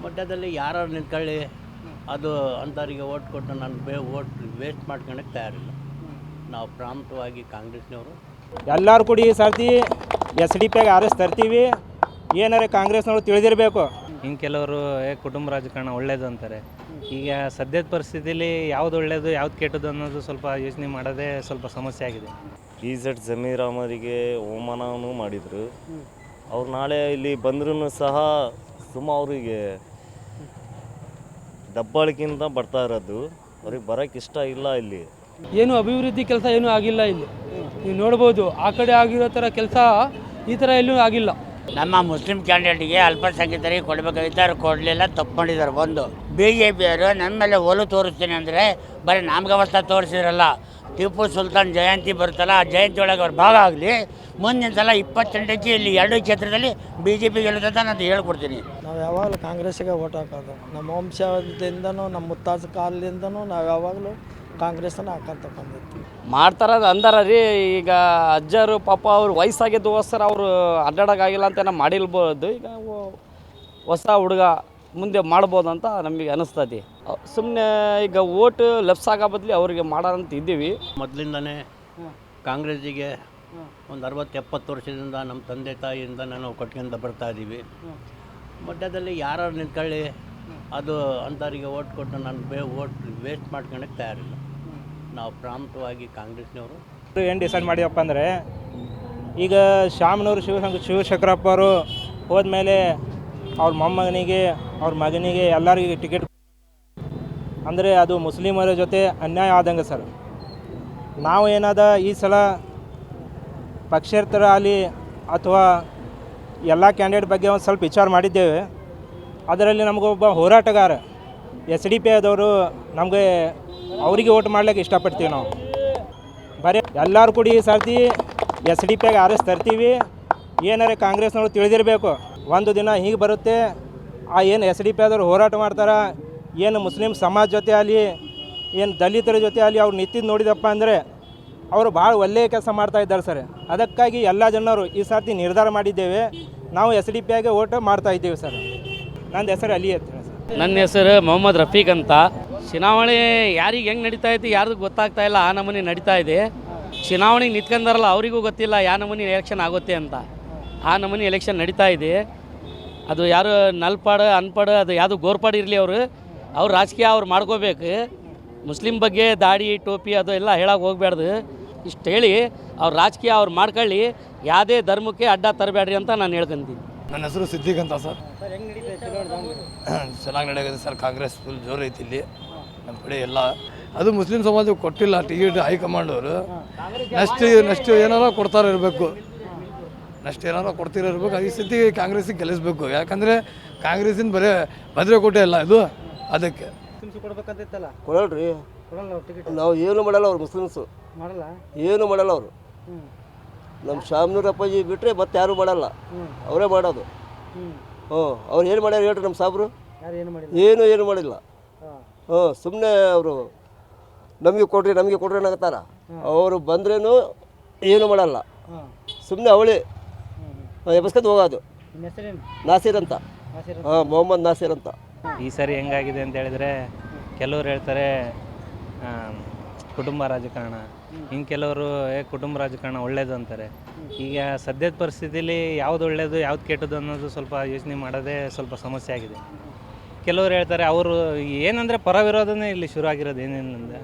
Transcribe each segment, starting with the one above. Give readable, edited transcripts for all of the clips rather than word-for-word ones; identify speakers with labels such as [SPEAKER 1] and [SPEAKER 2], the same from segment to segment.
[SPEAKER 1] ಮಧ್ಯದಲ್ಲಿ ಯಾರು ನಿಂತ್ಕೊಳ್ಳಿ ಅದು ಅಂಥವ್ರಿಗೆ ಓಟ್ ಕೊಟ್ಟು ನಾನು ಓಟ್ ವೇಸ್ಟ್ ಮಾಡ್ಕೊಳಕ್ಕೆ ತಯಾರಿಲ್ಲ. ನಾವು ಪ್ರಾಂತವಾಗಿ ಕಾಂಗ್ರೆಸ್ನವರು
[SPEAKER 2] ಎಲ್ಲರೂ ಕೂಡಿ ಈ ಸರ್ತಿ SDP ಆರಿಸಿ ತರ್ತೀವಿ. ಏನಾರೆ ಕಾಂಗ್ರೆಸ್ನವ್ರು ತಿಳಿದಿರಬೇಕು.
[SPEAKER 3] ಇನ್ನು ಕೆಲವರು ಕುಟುಂಬ ರಾಜಕಾರಣ ಒಳ್ಳೇದು ಅಂತಾರೆ. ಈಗ ಸದ್ಯದ ಪರಿಸ್ಥಿತಿಯಲ್ಲಿ ಯಾವುದು ಒಳ್ಳೆಯದು ಯಾವ್ದು ಕೆಟ್ಟದ್ದು ಅನ್ನೋದು ಸ್ವಲ್ಪ ಯೋಚನೆ ಮಾಡೋದೇ ಸ್ವಲ್ಪ ಸಮಸ್ಯೆ ಆಗಿದೆ.
[SPEAKER 4] ಜಮೀರ್ ಅಹಮದ್ರಿಗೆ ಅವಮಾನವೂ ಮಾಡಿದರು. ಅವ್ರು ನಾಳೆ ಇಲ್ಲಿ ಬಂದ್ರೂ ಸಹ ಅವರಿಗೆ ದಬ್ಬಾಳಿಕೆಯಿಂದ ಬರ್ತಾ ಇರೋದು. ಅವ್ರಿಗೆ ಬರೋಕ್ಕೆ ಇಷ್ಟ ಇಲ್ಲ. ಇಲ್ಲಿ
[SPEAKER 5] ಏನು ಅಭಿವೃದ್ಧಿ ಕೆಲಸ ಏನೂ ಆಗಿಲ್ಲ. ಇಲ್ಲಿ ನೀವು ನೋಡ್ಬೋದು, ಆ ಕಡೆ ಆಗಿರೋ ಥರ ಕೆಲಸ ಈ ಥರ ಎಲ್ಲೂ ಆಗಿಲ್ಲ.
[SPEAKER 6] ನಮ್ಮ ಮುಸ್ಲಿಂ ಕ್ಯಾಂಡಿಡೇಟ್ಗೆ ಅಲ್ಪಸಂಖ್ಯಾತರಿಗೆ ಕೊಡಬೇಕಾಗಿತ್ತು, ಅವ್ರು ಕೊಡಲಿಲ್ಲ, ತಪ್ಪು ಮಾಡಿದ್ದಾರೆ. ಒಂದು BJP ಅವರು ನಮ್ಮ ಮೇಲೆ ಒಲು ತೋರಿಸ್ತೀನಿ ಅಂದರೆ ಬರೀ ನಾಮಕಾವಸ್ಥೆ ತೋರಿಸಿದ್ರಲ್ಲ. ಟಿಪ್ಪು ಸುಲ್ತಾನ್ ಜಯಂತಿ ಬರುತ್ತಲ್ಲ, ಆ ಜಯಂತಿ ಒಳಗೆ ಅವ್ರು ಭಾಗ ಆಗಲಿ. ಮುಂದಿನ ಸಲ 28ಕ್ಕೆ ಇಲ್ಲಿ 2 ಕ್ಷೇತ್ರದಲ್ಲಿ BJP ಗೆಲ್ಲುತ್ತೆ ಅಂತ ನಾನು ಹೇಳ್ಕೊಡ್ತೀನಿ.
[SPEAKER 7] ನಾವು ಯಾವಾಗಲೂ ಕಾಂಗ್ರೆಸ್ಸಿಗೆ ಓಟ್ ಹಾಕೋದು. ನಮ್ಮ ವಂಶದಿಂದನೂ ನಮ್ಮ ಮುತ್ತಾಜ ಕಾಲದಿಂದನೂ ನಾವು ಯಾವಾಗಲೂ ಕಾಂಗ್ರೆಸ್ಸನ್ನು ಹಾಕೊಂತ ಬಂದಿರ್ತೀವಿ.
[SPEAKER 8] ಮಾಡ್ತಾರದ ಅಂದಾರ ರೀ. ಈಗ ಅಜ್ಜರು ಪಾಪ ಅವ್ರು ವಯಸ್ಸಾಗಿದ್ದೋಸ್ಕರ ಅವರು ಅಡ್ಡಾಡೋಕ್ಕಾಗಿಲ್ಲ ಅಂತ ಏನೋ ಮಾಡಿಲ್ಬೋದು. ಈಗ ಹೊಸ ಹುಡುಗ ಮುಂದೆ ಮಾಡ್ಬೋದು ಅಂತ ನಮಗೆ ಅನಿಸ್ತದೆ. ಸುಮ್ಮನೆ ಈಗ ಓಟ್ ಲೆಫ್ಸ್ ಆಗೋ ಬದಲಿ ಅವ್ರಿಗೆ ಮಾಡೋಂತ ಇದ್ದೀವಿ.
[SPEAKER 1] ಮೊದಲಿಂದನೇ ಕಾಂಗ್ರೆಸ್ಸಿಗೆ ಒಂದು 60-70 ವರ್ಷದಿಂದ ನಮ್ಮ ತಂದೆ ತಾಯಿಯಿಂದ ನಾವು ಕೊಟ್ಕೊಂಡು ಬರ್ತಾ ಇದ್ದೀವಿ. ಮಧ್ಯದಲ್ಲಿ ಯಾರು ನಿಂತ್ಕೊಳ್ಳಿ ಅದು ಅಂಥವ್ರಿಗೆ ಓಟ್ ಕೊಟ್ಟು ನಾನು ಓಟ್ ವೇಸ್ಟ್ ಮಾಡ್ಕೊಳಕ್ಕೆ ತಯಾರಿಲ್ಲ. ನಾವು ಪ್ರಾಂತವಾಗಿ ಕಾಂಗ್ರೆಸ್ನವರು
[SPEAKER 2] ಏನು ಡಿಸೈಡ್ ಮಾಡಿದಪ್ಪ ಅಂದರೆ, ಈಗ ಶಾಮನೂರು ಶಿವಶಂಕರಪ್ಪ ಅವರು ಹೋದ್ಮೇಲೆ ಅವ್ರ ಮೊಮ್ಮಗನಿಗೆ ಅವ್ರ ಮಗನಿಗೆ ಎಲ್ಲರಿಗೂ ಟಿಕೆಟ್ ಅಂದರೆ ಅದು ಮುಸ್ಲಿಮರ ಜೊತೆ ಅನ್ಯಾಯ ಆದಂಗೆ ಸರ್. ನಾವು ಏನಾದ ಈ ಸಲ ಪಕ್ಷೇತರ ಆಗಲಿ ಅಥವಾ ಎಲ್ಲ ಕ್ಯಾಂಡಿಡೇಟ್ ಬಗ್ಗೆ ಒಂದು ಸ್ವಲ್ಪ ವಿಚಾರ ಮಾಡಿದ್ದೇವೆ. ಅದರಲ್ಲಿ ನಮಗೊಬ್ಬ ಹೋರಾಟಗಾರ SDP ಆದವರು ನಮಗೆ ಅವರಿಗೆ ಓಟ್ ಮಾಡ್ಲಿಕ್ಕೆ ಇಷ್ಟಪಡ್ತೀವಿ. ನಾವು ಬರೀ ಎಲ್ಲರೂ ಕೂಡಿ ಈ ಸರ್ತಿ SDP ಆರಿಸಿ ತರ್ತೀವಿ. ಏನಾರೆ ಕಾಂಗ್ರೆಸ್ನವ್ರು ತಿಳಿದಿರಬೇಕು. ಒಂದು ದಿನ ಹೀಗೆ ಬರುತ್ತೆ, ಆ ಏನು SDP ಆದವರು ಹೋರಾಟ ಮಾಡ್ತಾರೆ, ಏನು ಮುಸ್ಲಿಂ ಸಮಾಜ ಜೊತೆ ಆಗಲಿ ಏನು ದಲಿತರ ಜೊತೆ ಆಗಲಿ ಅವ್ರು ನಿಂತಿದ್ದು ನೋಡಿದಪ್ಪ ಅಂದರೆ ಅವರು ಭಾಳ ಒಳ್ಳೆಯ ಕೆಲಸ ಮಾಡ್ತಾ ಇದ್ದಾರೆ ಸರ್. ಅದಕ್ಕಾಗಿ ಎಲ್ಲ ಜನರು ಈ ಸರ್ತಿ ನಿರ್ಧಾರ ಮಾಡಿದ್ದೇವೆ, ನಾವು SDP ಓಟ್ ಮಾಡ್ತಾ ಇದ್ದೇವೆ ಸರ್. ನನ್ನ ಹೆಸರು ಅಲಿ ಅಂತ ಸರ್.
[SPEAKER 8] ನನ್ನ ಹೆಸರು ಮೊಹಮ್ಮದ್ ರಫೀಕ್ ಅಂತ. ಚುನಾವಣೆ ಯಾರಿಗೆ ಹೆಂಗೆ ನಡೀತಾ ಐತಿ ಯಾರ್ದು ಗೊತ್ತಾಗ್ತಾ ಇಲ್ಲ. ಆ ನಮೂನಿ ನಡೀತಾ ಇದೆ. ಚುನಾವಣೆಗೆ ನಿಂತ್ಕೊಂಡಾರಲ್ಲ ಅವರಿಗೂ ಗೊತ್ತಿಲ್ಲ ಯಾವ ನಮೂನಿ ಎಲೆಕ್ಷನ್ ಆಗುತ್ತೆ ಅಂತ. ಆ ನಮೂನಿ ಎಲೆಕ್ಷನ್ ನಡೀತಾ ಇದೆ. ಅದು ಯಾರು ನಲ್ಪಾಡು ಅನ್ಪಾಡು ಅದು ಯಾವುದು ಗೋರ್ಪಾಡು ಇರಲಿ, ಅವ್ರು ರಾಜಕೀಯ ಅವ್ರು ಮಾಡ್ಕೋಬೇಕು. ಮುಸ್ಲಿಂ ಬಗ್ಗೆ ದಾಡಿ ಟೋಪಿ ಅದು ಎಲ್ಲ ಹೇಳಕ್ಕೆ ಹೋಗ್ಬಾರ್ದು. ಇಷ್ಟು ಹೇಳಿ ಅವ್ರು ರಾಜಕೀಯ ಅವ್ರು ಮಾಡ್ಕೊಳ್ಳಿ, ಯಾವುದೇ ಧರ್ಮಕ್ಕೆ ಅಡ್ಡ ತರಬೇಡ್ರಿ ಅಂತ ನಾನು ಹೇಳ್ಕೊಂತೀನಿ.
[SPEAKER 9] ನನ್ನ ಹೆಸರು ಸಿದ್ದಿಕ್ ಅಂತ ಸರ್. ಚೆನ್ನಾಗಿ ನಡೆಯೋದು ಸರ್. ಕಾಂಗ್ರೆಸ್ ಫುಲ್ ಜೋರು ಐತಿ ಇಲ್ಲಿ ನಮ್ಮ ಕಡೆ ಎಲ್ಲ. ಅದು ಮುಸ್ಲಿಂ ಸಮಾಜಕ್ಕೆ ಕೊಟ್ಟಿಲ್ಲ ಟಿಕೆಟ್ ಹೈಕಮಾಂಡ್ ಅವರು. ನೆಕ್ಸ್ಟ್ ಏನಾರ ಕೊಡ್ತಾರೆ ಇರಬೇಕು, ನೆಕ್ಸ್ಟ್ ಏನಾರ ಕೊಡ್ತಿರಬೇಕು. ಈ ಸತಿ ಕಾಂಗ್ರೆಸ್ಸಿಗೆ ಗೆಲ್ಲಿಸ್ಬೇಕು. ಯಾಕಂದರೆ ಕಾಂಗ್ರೆಸ್ಸಿನ ಬರೀ ಭದ್ರಕೋಟೆ ಅಲ್ಲ ಇದು. ಅದಕ್ಕೆ
[SPEAKER 7] ಕೊಡಲ್ರಿ, ನಾವು ಏನು ಮಾಡಲ್ಲ. ಅವ್ರು ಮುಸ್ಲಿಮ್ಸು ಏನು ಮಾಡಲ್ಲ. ಅವರು ನಮ್ಮ ಶಾಮನೂರು ಅಪ್ಪಾಜಿ ಬಿಟ್ಟರೆ ಮತ್ತೆ ಯಾರೂ ಮಾಡಲ್ಲ, ಅವರೇ ಮಾಡೋದು. ಅವ್ರು ಏನು ಮಾಡ್ಯಾರ ಹೇಳ್ರಿ ನಮ್ಮ ಸಾಬ್ರು? ಏನು ಮಾಡಿಲ್ಲ. ಸುಮ್ಮನೆ ಅವರು ನಮಗೆ ಕೊಡ್ರಿ ಅನ್ನಕತ್ತಾರ. ಅವರು ಬಂದ್ರೇನು ಏನು ಮಾಡಲ್ಲ, ಸುಮ್ಮನೆ ಅವಳಿ ಎಬ್ಸ್ಕೊಂಡು ಹೋಗೋದು. ನಾಸೀರ್ ಅಂತ, ಮೊಹಮ್ಮದ್ ನಾಸೀರ್ ಅಂತ.
[SPEAKER 3] ಈ ಸರಿ ಹೆಂಗಾಗಿದೆ ಅಂತ ಹೇಳಿದ್ರೆ, ಕೆಲವರು ಹೇಳ್ತಾರೆ ಕುಟುಂಬ ರಾಜಕಾರಣ, ಇನ್ನು ಕೆಲವರು ಕುಟುಂಬ ರಾಜಕಾರಣ ಒಳ್ಳೇದು ಅಂತಾರೆ. ಈಗ ಸದ್ಯದ ಪರಿಸ್ಥಿತಿಯಲ್ಲಿ ಯಾವುದು ಒಳ್ಳೆಯದು ಯಾವ್ದು ಕೆಟ್ಟದ್ದು ಅನ್ನೋದು ಸ್ವಲ್ಪ ಯೋಚನೆ ಮಾಡೋದೇ ಸ್ವಲ್ಪ ಸಮಸ್ಯೆ ಆಗಿದೆ. ಕೆಲವರು ಹೇಳ್ತಾರೆ, ಅವರು ಏನಂದರೆ ಪರ ವಿರೋಧನೇ ಇಲ್ಲಿ ಶುರು ಆಗಿರೋದು. ಏನೇನಂದರೆ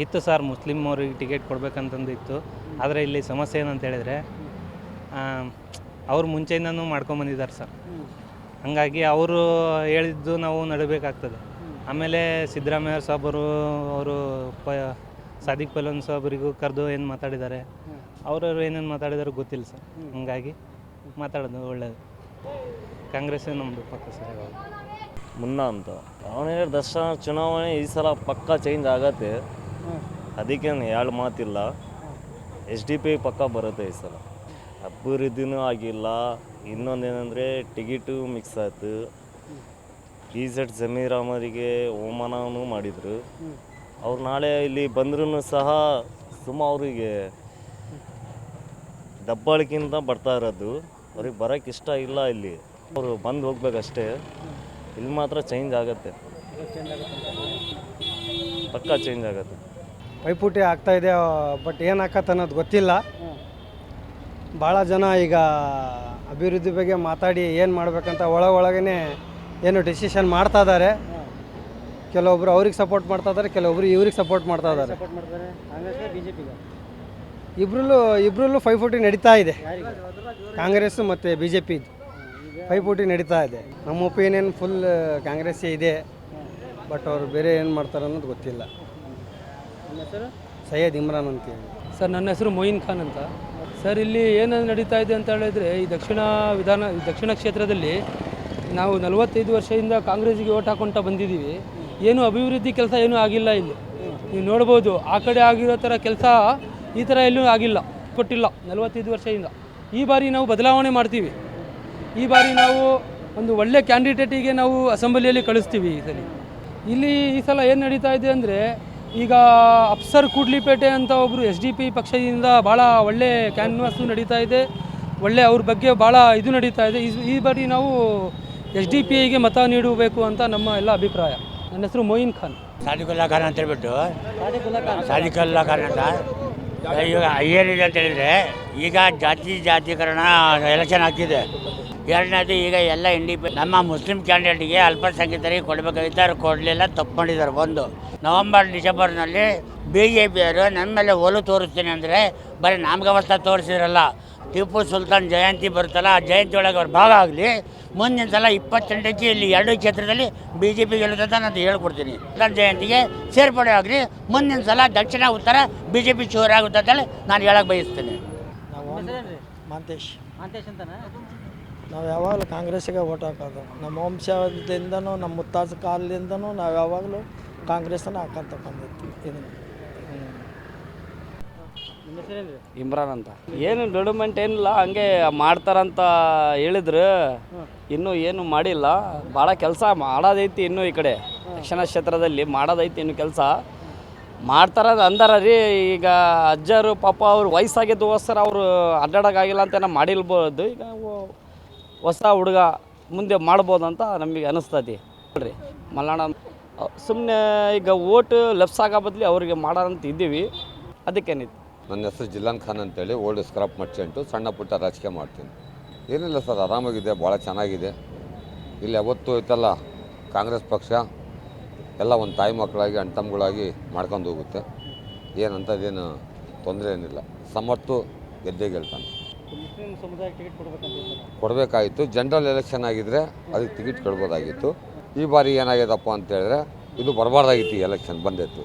[SPEAKER 3] ಇತ್ತು ಸರ್, ಮುಸ್ಲಿಮ್ ಅವ್ರಿಗೆ ಟಿಕೆಟ್ ಕೊಡ್ಬೇಕಂತಂದು ಇತ್ತು. ಆದರೆ ಇಲ್ಲಿ ಸಮಸ್ಯೆ ಏನಂತ ಹೇಳಿದರೆ, ಅವ್ರು ಮುಂಚೆಯಿಂದನೂ ಮಾಡ್ಕೊಂಬಂದಿದ್ದಾರೆ ಸರ್. ಹಾಗಾಗಿ ಅವರು ಹೇಳಿದ್ದು ನಾವು ನಡಬೇಕಾಗ್ತದೆ. ಆಮೇಲೆ ಸಿದ್ದರಾಮಯ್ಯ ಸಾಹೇಬರು ಅವರು ಸಾದಿಕ್ ಪೈಲ್ವಾನ್ ಸಾಹೇಬರಿಗೂ ಕರೆದು ಏನು ಮಾತಾಡಿದ್ದಾರೆ, ಅವ್ರವ್ರು ಏನೇನು ಮಾತಾಡಿದಾರೋ ಗೊತ್ತಿಲ್ಲ ಸರ್. ಹಾಗಾಗಿ ಮಾತಾಡೋದು ಒಳ್ಳೆಯದು. ಕಾಂಗ್ರೆಸ್ಸೇ ನಮ್ಮದು ಪಕ್ಕ ಸರ್.
[SPEAKER 4] ಮುನ್ನ ಅಂತ ಅವನು ಹೇಳಿದ ದರ್ಶನ ಚುನಾವಣೆ ಈ ಸಲ ಪಕ್ಕ ಚೇಂಜ್ ಆಗತ್ತೆ. ಅದಕ್ಕೇನು ಎರಡು ಮಾತಿಲ್ಲ. SDP ಪಕ್ಕ ಬರುತ್ತೆ ಈ ಸಲ. ಅಭಿವೃದ್ಧಿನೂ ಆಗಿಲ್ಲ. ಇನ್ನೊಂದೇನೆಂದರೆ ಟಿಕೆಟು ಮಿಕ್ಸ್ ಆಯ್ತು. ಜಮೀರ್ ಅಹಮದ್ರಿಗೆ ಅವಮಾನವೂ ಮಾಡಿದರು. ಅವ್ರು ನಾಳೆ ಇಲ್ಲಿ ಬಂದ್ರೂ ಸಹ ಅವರಿಗೆ ದಬ್ಬಾಳಿಕೆಯಿಂದ ಬರ್ತಾ ಇರೋದು. ಅವ್ರಿಗೆ ಬರೋಕ್ಕೆ ಇಷ್ಟ ಇಲ್ಲ. ಇಲ್ಲಿ ಅವರು ಬಂದು ಹೋಗ್ಬೇಕಷ್ಟೇ. ಇಲ್ಲಿ ಮಾತ್ರ ಚೇಂಜ್ ಆಗುತ್ತೆ, ಪಕ್ಕ ಚೇಂಜ್ ಆಗುತ್ತೆ.
[SPEAKER 10] ಪೈಪೋಟಿ ಆಗ್ತಾ ಇದೆ, ಬಟ್ ಏನು ಆಕತ್ತೆ ಅನ್ನೋದು ಗೊತ್ತಿಲ್ಲ. ಭಾಳ ಜನ ಈಗ ಅಭಿವೃದ್ಧಿ ಬಗ್ಗೆ ಮಾತಾಡಿ ಏನು ಮಾಡ್ಬೇಕಂತ ಒಳಗೇ ಏನು ಡಿಸಿಷನ್ ಮಾಡ್ತಾ ಇದ್ದಾರೆ. ಕೆಲವೊಬ್ರು ಅವ್ರಿಗೆ ಸಪೋರ್ಟ್ ಮಾಡ್ತಾ ಇದ್ದಾರೆ, ಕೆಲವೊಬ್ರು ಇವ್ರಿಗೆ ಸಪೋರ್ಟ್ ಮಾಡ್ತಾ ಇದ್ದಾರೆ. ಇಬ್ಬರಲ್ಲೂ ಪೈಪೋಟಿ ನಡೀತಾ ಇದೆ. ಕಾಂಗ್ರೆಸ್ ಮತ್ತು ಬಿ ಜೆ ಪಿ ಪೈಪೋಟಿ ನಡೀತಾ ಇದೆ. ನಮ್ಮ ಒಪಿನಿಯನ್ ಫುಲ್ ಕಾಂಗ್ರೆಸ್ಸೇ ಇದೆ, ಬಟ್ ಅವರು ಬೇರೆ ಏನು ಮಾಡ್ತಾರೆ ಅನ್ನೋದು ಗೊತ್ತಿಲ್ಲ. ಸೈಯದ್ ಇಮ್ರಾನ್ ಅಂತೇಳಿ.
[SPEAKER 5] ಸರ್ ನನ್ನ ಹೆಸರು ಮೊಯಿನ್ ಖಾನ್ ಅಂತ. ಸರ್ ಇಲ್ಲಿ ಏನು ನಡೀತಾ ಇದೆ ಅಂತ ಹೇಳಿದ್ರೆ ಈ ದಕ್ಷಿಣ ಕ್ಷೇತ್ರದಲ್ಲಿ ನಾವು 45 ವರ್ಷದಿಂದ ಕಾಂಗ್ರೆಸ್ಸಿಗೆ ಓಟ್ ಹಾಕ್ಕೊಳ್ತಾ ಬಂದಿದ್ದೀವಿ. ಏನು ಅಭಿವೃದ್ಧಿ ಕೆಲಸ ಏನೂ ಆಗಿಲ್ಲ ಇಲ್ಲಿ. ನೀವು ನೋಡ್ಬೋದು, ಆ ಕಡೆ ಆಗಿರೋ ಥರ ಕೆಲಸ ಈ ಥರ ಎಲ್ಲೂ ಆಗಿಲ್ಲ, ಕೊಟ್ಟಿಲ್ಲ 45 ವರ್ಷದಿಂದ. ಈ ಬಾರಿ ನಾವು ಬದಲಾವಣೆ ಮಾಡ್ತೀವಿ. ಈ ಬಾರಿ ನಾವು ಒಂದು ಒಳ್ಳೆ ಕ್ಯಾಂಡಿಡೇಟಿಗೆ ನಾವು ಅಸೆಂಬ್ಲಿಯಲ್ಲಿ ಕಳಿಸ್ತೀವಿ. ಈ ಸಲ ಏನು ನಡೀತಾ ಇದೆ ಅಂದರೆ, ಈಗ ಅಫ್ಸರ್ ಕೂಡ್ಲಿಪೇಟೆ ಅಂತ ಒಬ್ಬರು SDP ಪಕ್ಷದಿಂದ ಭಾಳ ಒಳ್ಳೆ ಕ್ಯಾನ್ವಾಸು ನಡೀತಾ ಇದೆ, ಒಳ್ಳೆ ಅವ್ರ ಬಗ್ಗೆ ಭಾಳ ಇದು ನಡೀತಾ ಇದೆ. ಈ ಬಾರಿ ನಾವು SDPIಗೆ ಮತ ನೀಡಬೇಕು ಅಂತ ನಮ್ಮ ಎಲ್ಲ ಅಭಿಪ್ರಾಯ. ನನ್ನ ಹೆಸರು ಮೊಯಿನ್ ಖಾನ್.
[SPEAKER 6] ಸಾದಿಕುಲ್ಲಾ ಖಾನ್ ಅಂತ ಹೇಳ್ಬಿಟ್ಟು, ಸಾದಿಕುಲ್ಲಾ ಖಾನ್ ಅಂತ. ಈಗ ಏನಿದೆ ಅಂತ ಹೇಳಿದರೆ, ಈಗ ಜಾತೀಕರಣ ಎಲೆಕ್ಷನ್ ಆಗ್ತಿದೆ. ಎರಡನೇದು, ಈಗ ಎಲ್ಲ NDP ನಮ್ಮ ಮುಸ್ಲಿಂ ಕ್ಯಾಂಡಿಡೇಟ್ಗೆ ಅಲ್ಪಸಂಖ್ಯಾತರಿಗೆ ಕೊಡಬೇಕಾಗಿತ್ತು, ಅವ್ರು ಕೊಡಲಿಲ್ಲ, ತಪ್ಪು ಮಾಡಿದ್ದಾರೆ. ಒಂದು ನವಂಬರ್ ಡಿಸೆಂಬರ್ನಲ್ಲಿ BJP ಅವರು ನಮ್ಮ ಮೇಲೆ ಒಲು ತೋರಿಸ್ತೀನಿ ಅಂದರೆ ಬರೀ ನಾಮಕಾವಸ್ಥೆ ತೋರಿಸಿದ್ರಲ್ಲ. ಟಿಪ್ಪು ಸುಲ್ತಾನ್ ಜಯಂತಿ ಬರುತ್ತಲ್ಲ, ಆ ಜಯಂತಿ ಒಳಗೆ ಅವ್ರ ಭಾಗ ಆಗಲಿ. ಮುಂದಿನ ಸಲ 28ಕ್ಕೆ ಇಲ್ಲಿ 2 ಕ್ಷೇತ್ರದಲ್ಲಿ BJP ಗೆಲ್ಲುತ್ತೆ ಅಂತ ನಾನು ಹೇಳ್ಕೊಡ್ತೀನಿ. ಸುಲ್ತಾನ್ ಜಯಂತಿಗೆ ಸೇರ್ಪಡೆ ಆಗಲಿ. ಮುಂದಿನ ಸಲ ದಕ್ಷಿಣ ಉತ್ತರ BJP ಚೂರಾಗುತ್ತೆ ಅಂತೇಳಿ ನಾನು ಹೇಳಕ್ಕೆ ಬಯಸ್ತೀನಿ.
[SPEAKER 10] ಮಾಂತೇಶ್ ನಾವು ಯಾವಾಗಲೂ ಕಾಂಗ್ರೆಸ್ಸಿಗೆ ಓಟ್ ಹಾಕೋದು. ನಮ್ಮ ವಂಶದಿಂದನೂ ನಮ್ಮ ಮುತ್ತಾಜ ಕಾಲದಿಂದನೂ ನಾವು ಯಾವಾಗಲೂ ಕಾಂಗ್ರೆಸ್ಸನ್ನು ಹಾಕೊಂತ ಬಂದಿತ್ತು.
[SPEAKER 8] ಇಮ್ರಾನ್ ಅಂತ. ಏನು ಡೆವಲಪ್ಮೆಂಟ್ ಏನಿಲ್ಲ, ಹಂಗೆ ಮಾಡ್ತಾರಂತ ಹೇಳಿದ್ರು, ಇನ್ನೂ ಏನು ಮಾಡಿಲ್ಲ. ಭಾಳ ಕೆಲಸ ಮಾಡೋದೈತಿ ಇನ್ನೂ. ಈ ಕಡೆ ದಕ್ಷಿಣ ಕ್ಷೇತ್ರದಲ್ಲಿ ಮಾಡೋದೈತಿ ಇನ್ನು ಕೆಲಸ ಮಾಡ್ತಾರ ಅಂದಾರ ರೀ. ಈಗ ಅಜ್ಜರು ಪಾಪ ಅವ್ರು ವಯಸ್ಸಾಗಿದ್ದೋಸ್ಕರ ಅವರು ಅಡ್ಡಾಡೋಕ್ಕಾಗಿಲ್ಲ ಅಂತ ನಾವು ಮಾಡಿಲ್ಬೋದು. ಈಗ ಹೊಸ ಹುಡುಗ ಮುಂದೆ ಮಾಡ್ಬೋದು ಅಂತ ನಮಗೆ ಅನಿಸ್ತೈತಿ ನೋಡ್ರಿ. ಮಲ್ನಾಡ ಸುಮ್ಮನೆ ಈಗ ಓಟು ಲೆಫ್ಸ್ ಆಗೋ ಬದಲಿ ಅವ್ರಿಗೆ ಮಾಡೋಂತ ಇದ್ದೀವಿ, ಅದಕ್ಕೇನಿತ್ತು.
[SPEAKER 11] ನನ್ನ ಹೆಸರು ಜಿಲ್ಲಾನ್ ಖಾನ್ ಅಂತೇಳಿ, ಓಲ್ಡ್ ಸ್ಕ್ರಾಪ್ ಮರ್ಚೆಂಟು, ಸಣ್ಣ ಪುಟ್ಟ ರಾಜಕೀಯ ಮಾಡ್ತೀನಿ. ಏನಿಲ್ಲ ಸರ್, ಆರಾಮಾಗಿದೆ, ಭಾಳ ಚೆನ್ನಾಗಿದೆ. ಇಲ್ಲಿ ಯಾವತ್ತೂ ಐತಲ್ಲ ಕಾಂಗ್ರೆಸ್ ಪಕ್ಷ ಎಲ್ಲ ಒಂದು ತಾಯಿ ಮಕ್ಕಳಾಗಿ ಅಣ್ತಮ್ಮಗಳಾಗಿ ಮಾಡ್ಕೊಂಡು ಹೋಗುತ್ತೆ. ಏನಂಥದ್ದೇನು ತೊಂದರೆ ಏನಿಲ್ಲ. ಸಮರ್ಥು ಗೆದ್ದೇ ಗೆಲ್ತಾನೆ. ಕೊಡಬೇಕಾಗಿತ್ತು. ಜನರಲ್ ಎಲೆಕ್ಷನ್ ಆಗಿದ್ದರೆ ಅದಕ್ಕೆ ಟಿಕೆಟ್ ಕೊಡ್ಬೋದಾಗಿತ್ತು. ಈ ಬಾರಿ ಏನಾಗ್ಯದಪ್ಪ ಅಂತೇಳಿದ್ರೆ ಇದು ಬರಬಾರ್ದಾಗಿತ್ತು, ಈ ಎಲೆಕ್ಷನ್ ಬಂದಿತ್ತು.